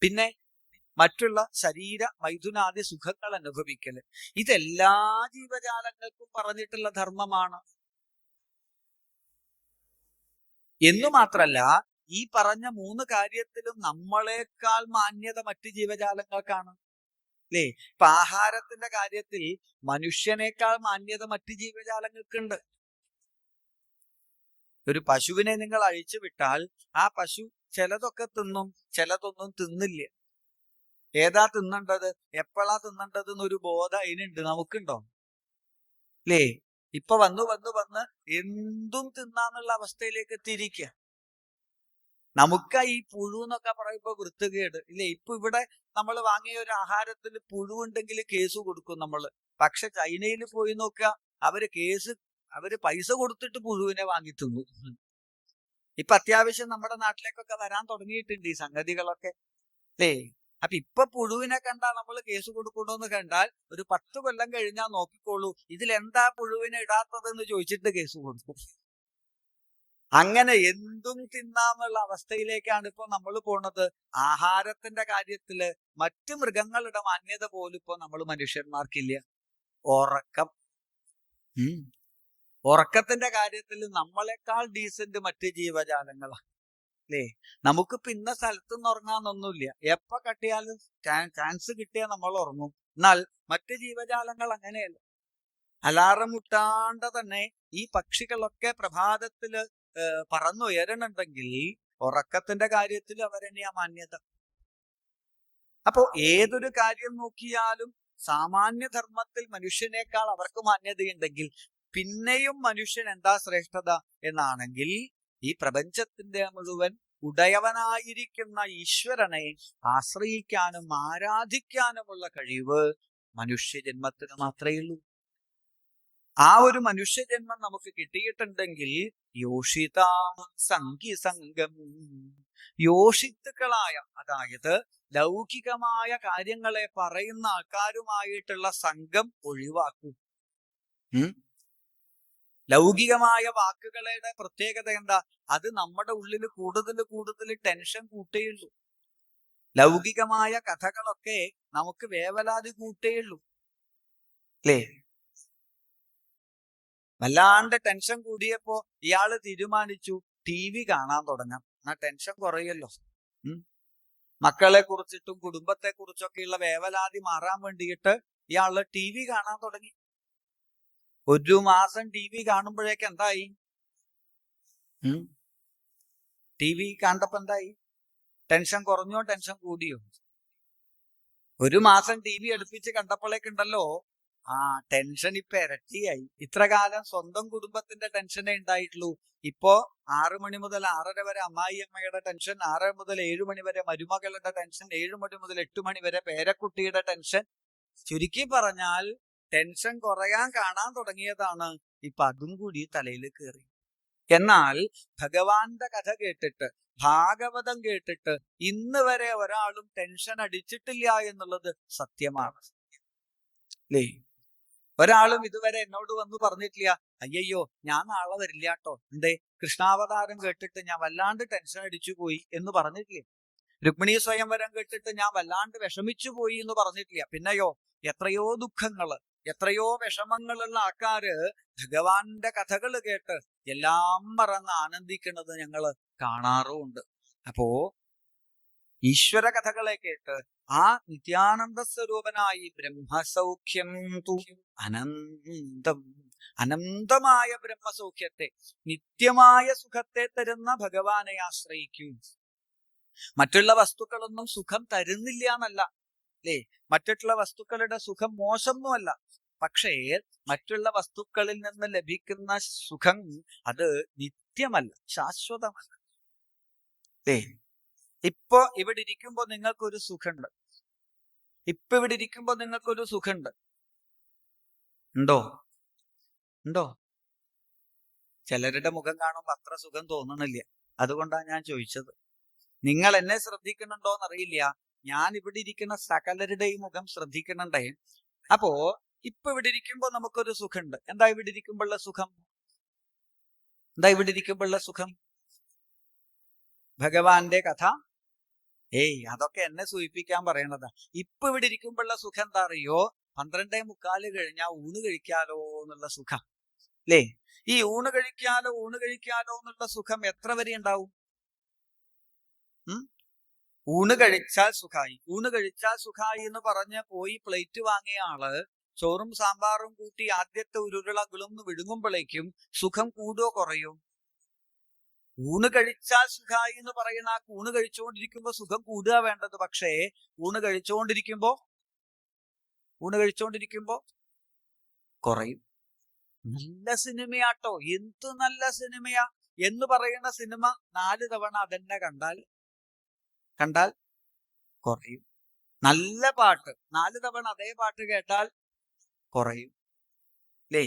Speaker 1: പിന്നെ മറ്റുള്ള ശരീര മൈഥുനാദി സുഖങ്ങൾ അനുഭവിക്കല്. ഇതെല്ലാ ജീവജാലങ്ങൾക്കും പറഞ്ഞിട്ടുള്ള ധർമ്മമാണ്. എന്നു മാത്രല്ല, ഈ പറഞ്ഞ 3 കാര്യത്തിലും നമ്മളെക്കാൾ മാന്യത മറ്റു ജീവജാലങ്ങൾക്കാണ്, അല്ലേ? ഇപ്പൊ ആഹാരത്തിന്റെ കാര്യത്തിൽ മനുഷ്യനേക്കാൾ മാന്യത മറ്റു ജീവജാലങ്ങൾക്കുണ്ട്. ഒരു പശുവിനെ നിങ്ങൾ അഴിച്ചു വിട്ടാൽ ആ പശു ചിലതൊക്കെ തിന്നും, ചിലതൊന്നും തിന്നില്ല. ഏതാ തിന്നേണ്ടത്, എപ്പോഴാ തിന്നേണ്ടത് എന്നൊരു ബോധം അതിനുണ്ട്. നമുക്കുണ്ടോ? അല്ലേ? ഇപ്പൊ വന്ന് എന്തും തിന്നാന്നുള്ള അവസ്ഥയിലേക്ക് എത്തിയിരിക്കുക. നമുക്ക് ഈ പുഴു എന്നൊക്കെ പറയുമ്പോ വൃത്തികേട്, ഇല്ലേ? ഇപ്പൊ ഇവിടെ നമ്മൾ വാങ്ങിയ ഒരു ആഹാരത്തിൽ പുഴു ഉണ്ടെങ്കിൽ കേസ് കൊടുക്കും നമ്മള്. പക്ഷെ ചൈനയിൽ പോയി നോക്കുക, അവര് പൈസ കൊടുത്തിട്ട് പുഴുവിനെ വാങ്ങി തിന്നു. ഇപ്പൊ അത്യാവശ്യം നമ്മുടെ നാട്ടിലേക്കൊക്കെ വരാൻ തുടങ്ങിയിട്ടുണ്ട് ഈ സംഗതികളൊക്കെ, അല്ലേ? അപ്പൊ ഇപ്പൊ പുഴുവിനെ കണ്ടാൽ നമ്മൾ കേസ് കൊടുക്കണമെന്ന് കണ്ടാൽ ഒരു 10 കൊല്ലം കഴിഞ്ഞാൽ നോക്കിക്കോളൂ, ഇതിലെന്താ പുഴുവിനെ ഇടാത്തതെന്ന് ചോദിച്ചിട്ട് കേസ് കൊടുക്കും. അങ്ങനെ എന്തും തിന്നാന്നുള്ള അവസ്ഥയിലേക്കാണ് ഇപ്പൊ നമ്മൾ പോണത്. ആഹാരത്തിന്റെ കാര്യത്തില് മറ്റു മൃഗങ്ങളുടെ മാന്യത പോലും ഇപ്പൊ നമ്മൾ മനുഷ്യന്മാർക്കില്ല. ഉറക്കത്തിന്റെ കാര്യത്തിൽ നമ്മളെക്കാൾ ഡീസന്റ് മറ്റു ജീവജാലങ്ങളാ, അല്ലേ? നമുക്കിപ്പോ ഇന്ന സ്ഥലത്തുനിന്ന് ഉറങ്ങാന്നൊന്നുമില്ല. എപ്പോ കട്ടിയാലും ചാൻസ് കിട്ടിയാൽ നമ്മൾ ഉറങ്ങും. എന്നാൽ മറ്റു ജീവജാലങ്ങൾ അങ്ങനെയല്ല. അലാറം മുട്ടാണ്ട് തന്നെ ഈ പക്ഷികളൊക്കെ പ്രഭാതത്തില് പറന്നുയരണുണ്ടെങ്കിൽ ഉറക്കത്തിന്റെ കാര്യത്തിൽ അവരെന്നെയാ മാന്യത. അപ്പോ ഏതൊരു കാര്യം നോക്കിയാലും സാമാന്യധർമ്മത്തിൽ മനുഷ്യനേക്കാൾ അവർക്ക് മാന്യതയുണ്ടെങ്കിൽ പിന്നെയും മനുഷ്യൻ എന്താ ശ്രേഷ്ഠത എന്നാണെങ്കിൽ ഈ പ്രപഞ്ചത്തിന്റെ മുഴുവൻ ഉടയവനായിരിക്കുന്ന ഈശ്വരനെ ആശ്രയിക്കാനും ആരാധിക്കാനുമുള്ള കഴിവ് മനുഷ്യജന്മത്തിന് മാത്രമേ ഉള്ളൂ. ആ ഒരു മനുഷ്യജന്മം നമുക്ക് കിട്ടിയിട്ടുണ്ടെങ്കിൽ യോഷിതാം സംഗി സംഘം, യോഷിത്തുക്കളായ, അതായത് ലൗകികമായ കാര്യങ്ങളെ പറയുന്ന ആൾക്കാരുമായിട്ടുള്ള സംഘം ഒഴിവാക്കൂ. ലൗകികമായ വാക്കുകളുടെ പ്രത്യേകത എന്താ? അത് നമ്മുടെ ഉള്ളിൽ കൂടുതൽ ടെൻഷൻ കൂട്ടേയുള്ളൂ. ലൗകികമായ കഥകളൊക്കെ നമുക്ക് വേവലാതി കൂട്ടേയുള്ളൂ, അല്ലേ? വല്ലാണ്ട് ടെൻഷൻ കൂടിയപ്പോ ഇയാള് തീരുമാനിച്ചു TV കാണാൻ തുടങ്ങാം, എന്നാ ടെൻഷൻ കുറയല്ലോ. മക്കളെ കുറിച്ചിട്ടും കുടുംബത്തെ കുറിച്ചൊക്കെയുള്ള വേവലാതി മാറാൻ വേണ്ടിയിട്ട് ഇയാള് TV കാണാൻ തുടങ്ങി. 1 മാസം TV കാണുമ്പോഴേക്ക് എന്തായി? TV കണ്ടപ്പോ എന്തായി? ടെൻഷൻ കുറഞ്ഞോ ടെൻഷൻ കൂടിയോ? 1 മാസം TV അടുപ്പിച്ച് കണ്ടപ്പോഴേക്കുണ്ടല്ലോ ടെൻഷൻ ഇപ്പൊ ഇരട്ടിയായി. ഇത്ര കാലം സ്വന്തം കുടുംബത്തിന്റെ ടെൻഷനേ ഉണ്ടായിട്ടുള്ളൂ. ഇപ്പോ 6 മണി മുതൽ 6:30 വരെ അമ്മായിയമ്മയുടെ ടെൻഷൻ, 6 മുതൽ 7 മണി വരെ മരുമകളുടെ ടെൻഷൻ, 7 മണി മുതൽ 8 മണി വരെ പേരക്കുട്ടിയുടെ ടെൻഷൻ. ചുരുക്കി പറഞ്ഞാൽ ടെൻഷൻ കുറയാൻ കാണാൻ തുടങ്ങിയതാണ്. ഇപ്പൊ അതും കൂടി തലയിൽ കയറി. എന്നാൽ ഭഗവാന്റെ കഥ കേട്ടിട്ട്, ഭാഗവതം കേട്ടിട്ട് ഇന്ന് വരെ ഒരാളും ടെൻഷൻ അടിച്ചിട്ടില്ല എന്നുള്ളത് സത്യമാണ്, അല്ലേ? ഒരാളും ഇതുവരെ എന്നോട് വന്ന് പറഞ്ഞിട്ടില്ല, അയ്യോ ഞാൻ നാളെ വരില്ല കേട്ടോ, എന്തേ കൃഷ്ണാവതാരം കേട്ടിട്ട് ഞാൻ വല്ലാണ്ട് ടെൻഷൻ അടിച്ചു പോയി എന്ന് പറഞ്ഞിട്ടില്ല. രുക്മിണി സ്വയംവരം കേട്ടിട്ട് ഞാൻ വല്ലാണ്ട് വിഷമിച്ചു പോയി എന്ന് പറഞ്ഞിട്ടില്ല. പിന്നെയോ എത്രയോ ദുഃഖങ്ങള്, എത്രയോ വിഷമങ്ങളുള്ള ആൾക്കാര് ഭഗവാന്റെ കഥകൾ കേട്ട് എല്ലാം മറന്ന് ആനന്ദിക്കുന്നത് ഞങ്ങള് കാണാറുമുണ്ട്. അപ്പോ ഈശ്വര കഥകളെ കേട്ട് ആ നിത്യാനന്ദ സ്വരൂപനായി ബ്രഹ്മസൗഖ്യം തു അനന്തം, അനന്തമായ ബ്രഹ്മസൗഖ്യത്തെ, നിത്യമായ സുഖത്തെ തരുന്ന ഭഗവാനെ ആശ്രയിക്കൂ. മറ്റുള്ള വസ്തുക്കളൊന്നും സുഖം തരുന്നില്ല എന്നല്ല, അല്ലേ? മറ്റുള്ള വസ്തുക്കളുടെ സുഖം മോശമൊന്നുമല്ല. പക്ഷേ മറ്റുള്ള വസ്തുക്കളിൽ നിന്ന് ലഭിക്കുന്ന സുഖം അത് നിത്യമല്ല, ശാശ്വതമല്ല. അല്ലേ? ഇപ്പൊ ഇവിടെ ഇരിക്കുമ്പോ നിങ്ങൾക്കൊരു സുഖമുണ്ട്. ഇപ്പൊ ഇവിടെ ഇരിക്കുമ്പോ നിങ്ങൾക്കൊരു സുഖമുണ്ട്. ഉണ്ടോ? ഉണ്ടോ? ചിലരുടെ മുഖം കാണുമ്പോ അത്ര സുഖം തോന്നണില്ല. അതുകൊണ്ടാണ് ഞാൻ ചോദിച്ചത്. നിങ്ങൾ എന്നെ ശ്രദ്ധിക്കുന്നുണ്ടോന്നറിയില്ല. ഞാൻ ഇവിടെ ഇരിക്കുന്ന സകലരുടെയും മുഖം ശ്രദ്ധിക്കുന്നുണ്ടേ. അപ്പോ ഇപ്പൊ ഇവിടെ ഇരിക്കുമ്പോ നമുക്കൊരു സുഖമുണ്ട്. എന്താ ഇവിടെ ഇരിക്കുമ്പോഴുള്ള സുഖം? എന്താ ഇവിടെ ഇരിക്കുമ്പോഴുള്ള സുഖം? ഭഗവാന്റെ കഥ അതൊക്കെ എന്നെ സൂചിപ്പിക്കാൻ പറയണതാ. ഇപ്പൊ ഇവിടെ ഇരിക്കുമ്പോഴുള്ള സുഖം എന്താ അറിയോ? 12:45 കഴിഞ്ഞാൽ ഊണ് കഴിക്കാലോ എന്നുള്ള സുഖം, അല്ലേ? ഈ ഊണ് കഴിക്കാലോ എന്നുള്ള സുഖം എത്ര വരെ ഉണ്ടാവും? ഊണ് കഴിച്ചാൽ സുഖായി എന്ന് പറഞ്ഞ് പോയി പ്ലേറ്റ് വാങ്ങിയ ആള് ചോറും സാമ്പാറും കൂട്ടി ആദ്യത്തെ ഉരുളകളും വിഴുങ്ങുമ്പോഴേക്കും സുഖം കൂടുകയോ കുറയോ? ഊണ് കഴിച്ചാൽ സുഖായി എന്ന് പറയുന്ന ആ ഊണ് കഴിച്ചുകൊണ്ടിരിക്കുമ്പോ സുഖം കൂടുക വേണ്ടത്. പക്ഷേ ഊണ് കഴിച്ചുകൊണ്ടിരിക്കുമ്പോ കുറയും. നല്ല സിനിമയാട്ടോ, എന്ത് നല്ല സിനിമയാ എന്ന് പറയുന്ന സിനിമ 4 തവണ അതന്നെ കണ്ടാൽ കുറയും. നല്ല പാട്ട് 4 തവണ അതേ പാട്ട് കേട്ടാൽ കുറയും, അല്ലേ?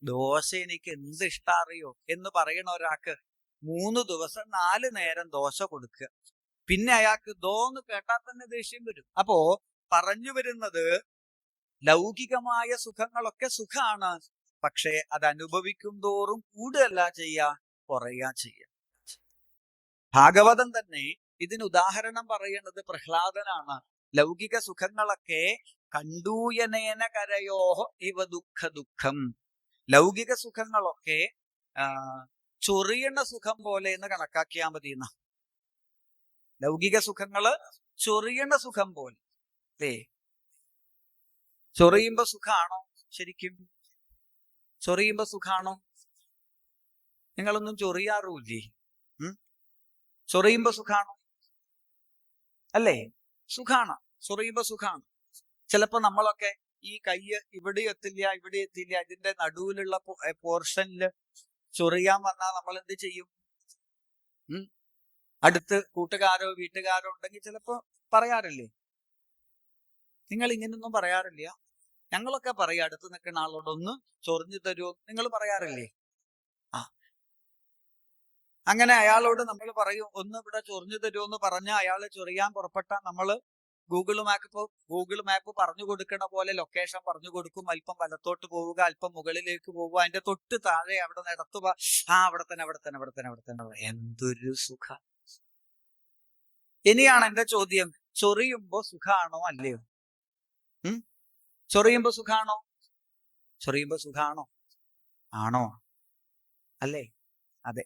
Speaker 1: ദോശ എനിക്ക് എന്ത് ഇഷ്ടം അറിയോ എന്ന് പറയണ ഒരാൾക്ക് 3 ദിവസം 4 നേരം ദോശ കൊടുക്കുക. പിന്നെ അയാൾക്ക് ദോന്ന് കേട്ടാൽ തന്നെ ദേഷ്യം വരും. അപ്പോ പറഞ്ഞു വരുന്നത്, ലൗകികമായ സുഖങ്ങളൊക്കെ സുഖാണ്. പക്ഷേ അത് അനുഭവിക്കും തോറും കൂടുകയല്ല ചെയ്യുക, കുറയുക ചെയ്യുക. ഭാഗവതം തന്നെ ഇതിന് ഉദാഹരണം പറയുന്നത് പ്രഹ്ലാദനാണ്. ലൗകിക സുഖങ്ങളൊക്കെ കണ്ടൂയനേന കരയോഹോ ഇവ ദുഃഖം. ലൗകിക സുഖങ്ങളൊക്കെ ചൊറിയണ സുഖം പോലെ എന്ന് കണക്കാക്കിയാൽ മതി. ലൗകിക സുഖങ്ങള് ചൊറിയണ സുഖം പോലെ, അല്ലേ? ചൊറിയുമ്പോ സുഖാണോ? ശരിക്കും ചൊറിയുമ്പോ സുഖാണോ? നിങ്ങളൊന്നും ചൊറിയാറുമില്ലേ? ചൊറിയുമ്പോ സുഖാണോ? അല്ലേ? സുഖാണ്. ചൊറിയുമ്പോ സുഖാണ്. ചിലപ്പോ നമ്മളൊക്കെ ഈ കയ്യ് ഇവിടെ എത്തില്ല ഇതിന്റെ നടുവിലുള്ള പോർഷനില് ചൊറിയാൻ വന്നാൽ നമ്മൾ എന്ത് ചെയ്യും? അടുത്ത് കൂട്ടുകാരോ വീട്ടുകാരോ ഉണ്ടെങ്കിൽ ചിലപ്പോ പറയാറില്ലേ? നിങ്ങൾ ഇങ്ങനൊന്നും പറയാറില്ല? ഞങ്ങളൊക്കെ പറയാം, അടുത്ത് നിൽക്കുന്ന ആളോടൊന്ന് ചൊറിഞ്ഞു തരുമോ നിങ്ങൾ പറയാറില്ലേ? അങ്ങനെ അയാളോട് നമ്മൾ പറയും, ഒന്ന് ഇവിടെ ചൊറിഞ്ഞു തരുമോ എന്ന് പറഞ്ഞാൽ അയാളെ ചൊറിയാൻ പുറപ്പെട്ടാൽ നമ്മള് ഗൂഗിൾ മാപ്പ് പറഞ്ഞു കൊടുക്കണ പോലെ ലൊക്കേഷൻ പറഞ്ഞു കൊടുക്കും. അല്പം വലത്തോട്ട് പോവുക, അല്പം മുകളിലേക്ക് പോവുക, അതിന്റെ തൊട്ട് താഴെ അവിടെ നടത്തുക. അവിടെ തന്നെ. എന്തൊരു സുഖ! ഇനിയാണ് എന്റെ ചോദ്യം, ചൊറിയുമ്പോ സുഖാണോ അല്ലയോ? ചൊറിയുമ്പോ സുഖാണോ? ആണോ? അല്ലേ? അതെ.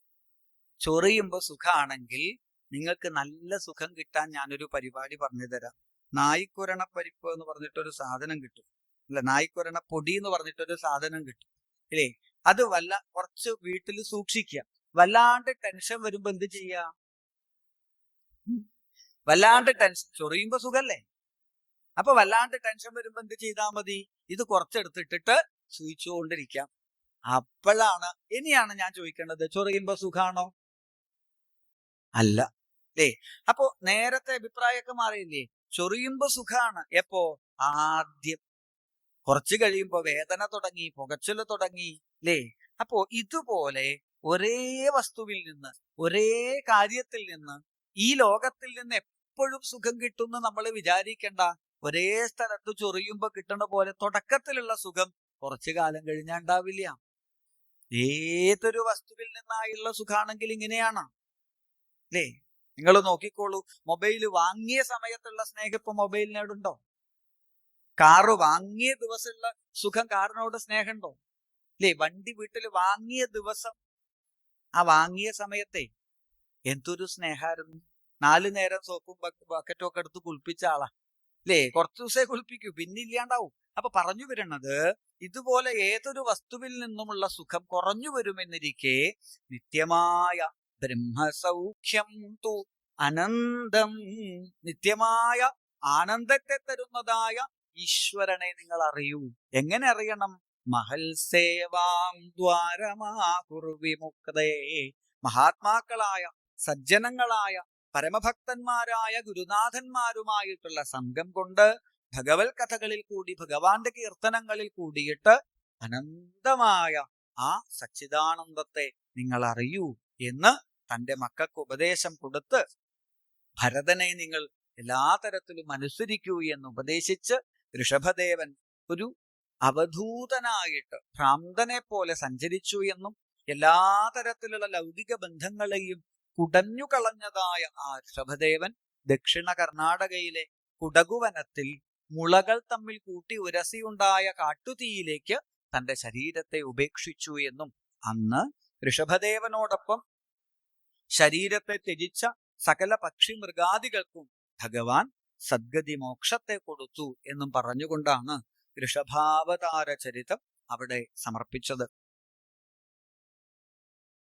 Speaker 1: ചൊറിയുമ്പോ സുഖാണെങ്കിൽ നിങ്ങൾക്ക് നല്ല സുഖം കിട്ടാൻ ഞാനൊരു പരിപാടി പറഞ്ഞു തരാം. നായ്ക്കുരണ പരിപ്പ് എന്ന് പറഞ്ഞിട്ടൊരു സാധനം കിട്ടും, അല്ല, നായ്ക്കുരണ പൊടി എന്ന് പറഞ്ഞിട്ടൊരു സാധനം കിട്ടും, അല്ലേ? അത് കുറച്ച് വീട്ടിൽ സൂക്ഷിക്കുക. വല്ലാണ്ട് ടെൻഷൻ വരുമ്പോ എന്ത് ചെയ്യാ? ചൊറിയുമ്പോ സുഖല്ലേ? അപ്പൊ വല്ലാണ്ട് ടെൻഷൻ വരുമ്പോ എന്ത് ചെയ്താൽ മതി? ഇത് കുറച്ചെടുത്തിട്ടിട്ട് സൂക്ഷിച്ചുകൊണ്ടിരിക്കാം. അപ്പോഴാണ്, ഇനിയാണ് ഞാൻ ചോദിക്കേണ്ടത്, ചൊറിയുമ്പോ സുഖാണോ? അല്ല, അല്ലേ? അപ്പോ നേരത്തെ അഭിപ്രായമൊക്കെ മാറിയില്ലേ? ചൊറിയുമ്പോ സുഖാണ്. എപ്പോ? ആദ്യം. കുറച്ച് കഴിയുമ്പോ വേദന തുടങ്ങി, പുകച്ചില് തുടങ്ങി, അല്ലേ? അപ്പോ ഇതുപോലെ ഒരേ വസ്തുവിൽ നിന്ന്, ഒരേ കാര്യത്തിൽ നിന്ന്, ഈ ലോകത്തിൽ നിന്ന് എപ്പോഴും സുഖം കിട്ടുമെന്ന് നമ്മൾ വിചാരിക്കണ്ട. ഒരേ സ്ഥലത്ത് ചൊറിയുമ്പോ കിട്ടണ പോലെ തുടക്കത്തിലുള്ള സുഖം കുറച്ചു കാലം കഴിഞ്ഞാൽ ഉണ്ടാവില്ല. ഏതൊരു വസ്തുവിൽ നിന്നായുള്ള സുഖാണെങ്കിൽ ഇങ്ങനെയാണ്, അല്ലേ? നിങ്ങൾ നോക്കിക്കോളൂ. മൊബൈല് വാങ്ങിയ സമയത്തുള്ള സ്നേഹം ഇപ്പൊ മൊബൈലിനോടുണ്ടോ? കാറ് വാങ്ങിയ ദിവസമുള്ള സുഖം കാറിനോട് സ്നേഹമുണ്ടോ? അല്ലേ? വണ്ടി വീട്ടിൽ വാങ്ങിയ ദിവസം, ആ വാങ്ങിയ സമയത്തെ എന്തൊരു സ്നേഹമായിരുന്നു, 4 നേരം സോപ്പും ബക്കറ്റും ഒക്കെ എടുത്ത് കുളിപ്പിച്ച ആളാ അല്ലേ? കുറച്ചു ദിവസേ കുളിപ്പിക്കൂ, പിന്നെ ഇല്ലാണ്ടാവും. അപ്പൊ പറഞ്ഞു വരുന്നത്, ഇതുപോലെ ഏതൊരു വസ്തുവിൽ നിന്നുമുള്ള സുഖം കുറഞ്ഞു വരുമെന്നിരിക്കെ നിത്യമായ ബ്രഹ്മസൗഖ്യം തു അനന്തം, നിത്യമായ ആനന്ദത്തെ തരുന്നതായ ഈശ്വരനെ നിങ്ങൾ അറിയൂ. എങ്ങനെ അറിയണം? മഹൽ സേവാം ദ്വാരമാകുർവിമുക്തേ, മഹാത്മാക്കളായ സജ്ജനങ്ങളായ പരമഭക്തന്മാരായ ഗുരുനാഥന്മാരുമായിട്ടുള്ള സംഘം കൊണ്ട് ഭഗവത് കഥകളിൽ കൂടി ഭഗവാന്റെ കീർത്തനങ്ങളിൽ കൂടിയിട്ട് അനന്തമായ ആ സച്ചിദാനന്ദത്തെ നിങ്ങൾ അറിയൂ എന്ന് തന്റെ മക്കൾക്ക് ഉപദേശം കൊടുത്ത് ഭരതനെ നിങ്ങൾ എല്ലാ തരത്തിലും അനുസരിക്കൂ എന്ന് ഉപദേശിച്ച് ഋഷഭദേവൻ ഒരു അവധൂതനായിട്ട് ഭ്രാന്തനെ പോലെ സഞ്ചരിച്ചു എന്നും എല്ലാ തരത്തിലുള്ള ലൗകിക ബന്ധങ്ങളെയും കുടഞ്ഞു കളഞ്ഞതായ ആ ഋഷഭദേവൻ ദക്ഷിണ കർണാടകയിലെ കുടകുവനത്തിൽ മുളകൾ തമ്മിൽ കൂട്ടി ഉരസിയുണ്ടായ കാട്ടുതീയിലേക്ക് തന്റെ ശരീരത്തെ ഉപേക്ഷിച്ചു എന്നും അന്ന് ഋഷഭദേവനോടൊപ്പം ശരീരത്തെ ത്യജിച്ച സകല പക്ഷി മൃഗാദികൾക്കും ഭഗവാൻ സദ്ഗതി മോക്ഷത്തെ കൊടുത്തു എന്നും പറഞ്ഞുകൊണ്ടാണ് ഋഷഭാവതാര ചരിതം അവിടെ സമർപ്പിച്ചത്.